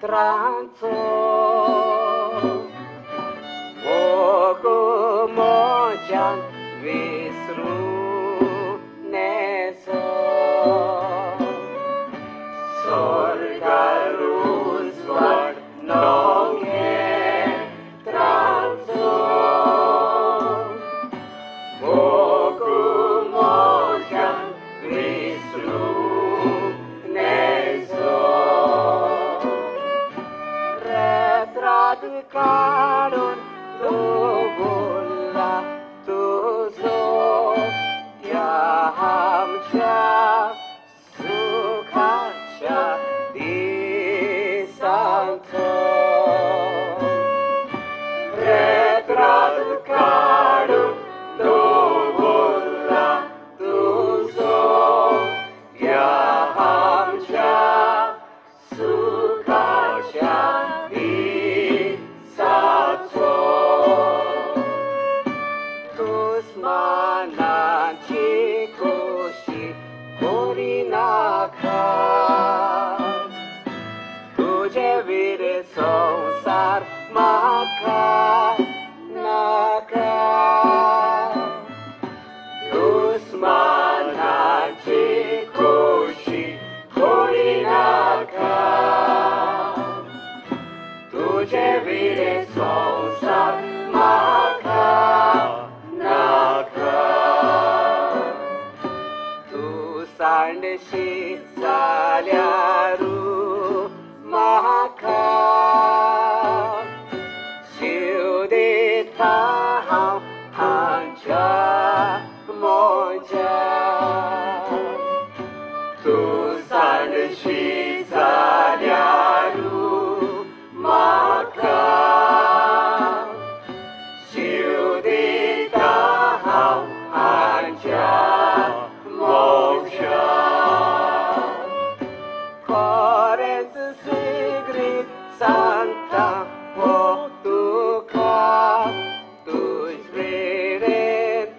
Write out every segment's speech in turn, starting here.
tranzo Mogu mojan visru neso Sorgarun swar nonge tranzo Mogu mojan visru neso Retrat kadun Tubulla tuzo Yahamcha Sukhacha Disanto Retrat kadun Tubulla tuzo Yahamcha Sukhacha Disanto Tusmanan chikushi korinaka Tuje vire sansar maka naka Tusmanan chikushi korinaka Tuje vire sansar maka Sandshi झाल्यारू महाका शिव देता हांव हांच्या मोज्या तू सांडशी झाल्यारू म्हाका शिव देता हांव हांच्या Correns sigrid santa potuca tuj veret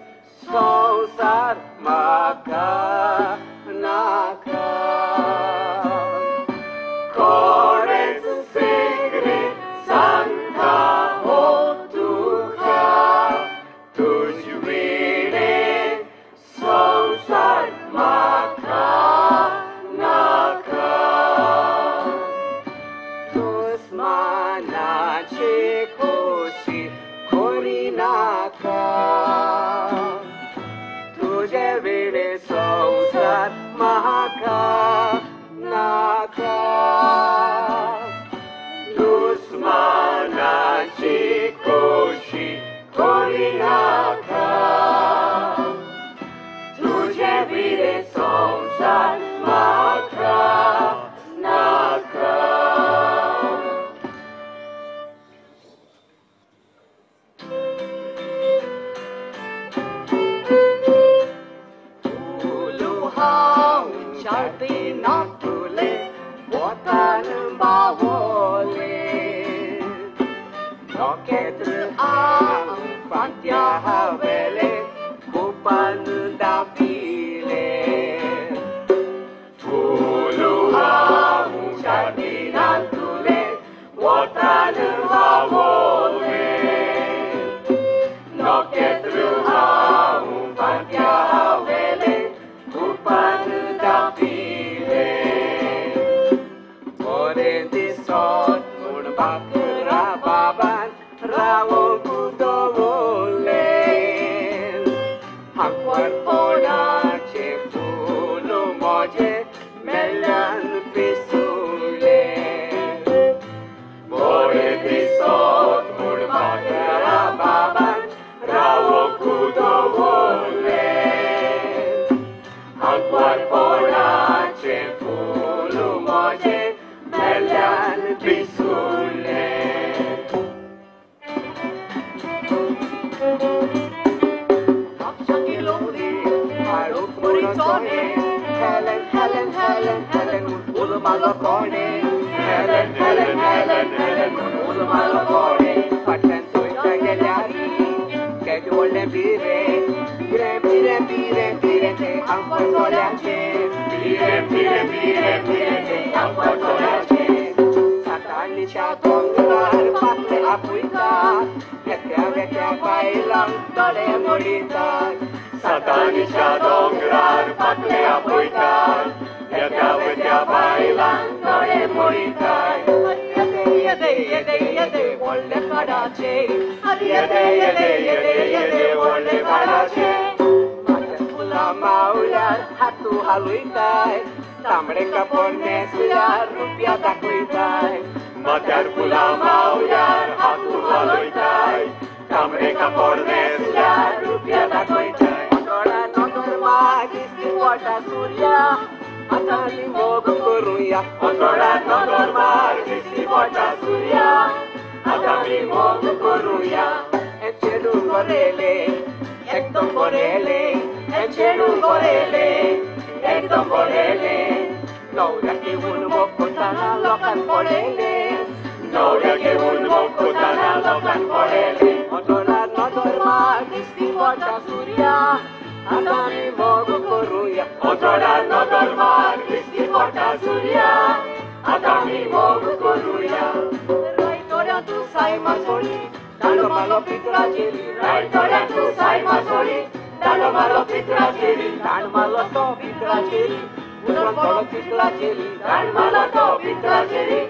sansar maka naka Correns sigrid santa potuca tuj veret sansar maka Tusmana chikushi korinaka Tuje vire sansar maka naka Tusmana chikushi korinaka Tuje vire sansar maka naka Sharti natule, botan bawole. Roketru ang pantya havele, kupan dapile. Tuluhang sharti natule, botan bawole. Roketru ang pantya havele, kupan dapile Oren disot mun bakra baban rawo kudovolen Hakwar poda chefulu moje melan pisule Oren disot mun bakra baban rawo kudovolen Hakwar poda chefulu moje melan pisule Hapshangiloni haruk moritone Helen, Helen, Helen, Helen ulumalokone Helen, Helen, Helen, Helen ulumalokone Patan soita gelari Kedi olden bire Bire, bire, bire, bire te Ampar soleace Bire, bire, bire, bire te Ampar soleace Sata सातांच्या दोंगरार पाखले आपुयतात एकट्या वेट्या बायलांक तळे मोडितात सातांच्या दोंगरार पाखले आपुयतात एकट्या वेट्या बायलांक तळे मोडितात येदे येदे येदे व्हडले काडाचे येदे येदे येदे येदे व्हडले काडाचे माझ्या फुलां मावल्यार हातू हालयताय तांबडे कापड नेसल्यार रुपया दाखयताय माथ्यार फुलां मावल्यार हातू हालयताय तांबडे कापड नेसल्यार रुपया दाखयताय दोळा नोदोर दिसली पोटा सुर्या आतां आमी मोग करुया दोळा नोदोर दिसली पोटा सुर्या आतां आमी मोग करुया हे चेडू गोरेले एकदम गोरेले हे चेडू गोरेले एकदम गोरेले न्हवऱ्याक घेवन मोग करतना लोकांक पळयले न्हवऱ्याक घेवन मोग करतना लोकांक पळयले दोळा नोदोर दिसली पोटा सुर्या आतां आमी मोग करुया दोळा नोदोर दिसली पोटा सुर्या आतां आमी मोग करुया रायतोड्या तूं साय मासोळी दांडो मालो पितळाचेरी रायतोड्या तूं साय मासोळी दांडो मालो पितळाचेरी दांड मालो तो पितळाचेरी उसण पडो चिखलाचेरी दांड मालो तो पितळाचेरी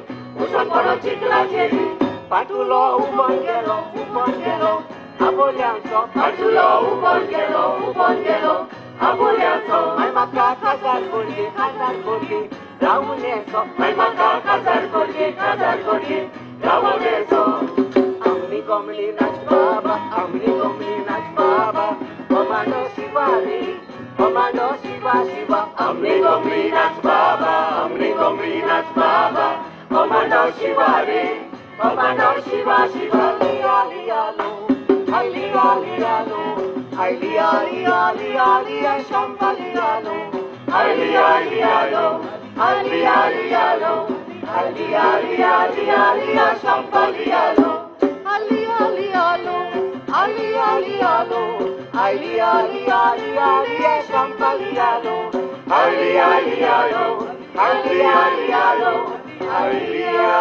उसण पडो चिखलाचेरी पाटुलो उबोन गेलो आबोल्यांचो पाटुलो उबोन गेलो आबोल्यांचो माय म्हाका काजार कोडगे रावुनेचो माय म्हाका काजार कोडगे रावुनेचो आमनी कोमली नाच बाबा कमांडो शिवा रे कमांडो शिवा आमनी कोमली नाच बाबा कमांडो शिवा रे कमांडो शिवा लिया लिया लो हाय लिया लिया लो हाय लिया लिया लिया लिया शंपा लिया लो हाय लिया लिया लो हाय लिया लिया लो हाय लिया लिया लिया लिया शंपा लिया लो हाय लिया लिया लो हाय लिया लिया लो हाय लिया लिया लिया लिया शंपा लिया लो हाय लिया लिया लो हाय लिया लिया लो हाय लिया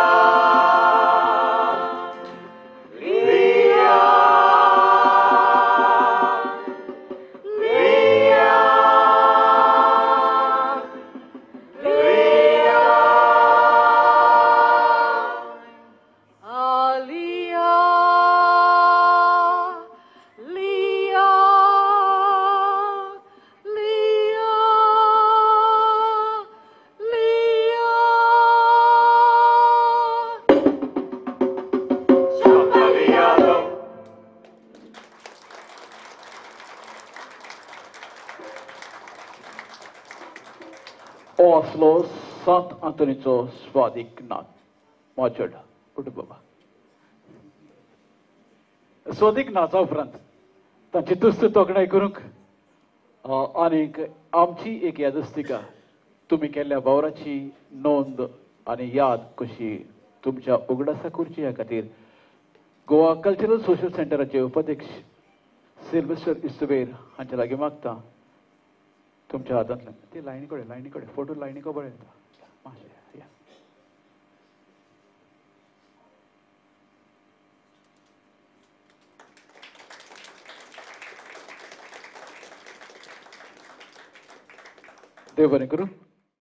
Oslo Sant Antonico Svadik Nath Machad उठ बाबा स्वादिक नाचा उपरांत तांची तुस्त तोखणाय करूंक आनीक आमची एक यादस्तिका तुमी केल्ल्या वावराची नोंद आनी याद कशी तुमच्या उगडासा करची ह्या खातीर गोवा कल्चरल सोशल सेंटराचे उपाध्यक्ष सिल्वेस्टर इस्तुबेर हांचे लागीं मागता तुमच्या हातांतल्यान ती लायनी कडेन फोटो लायनी को बरें येता मातशें या देव बरें करूं.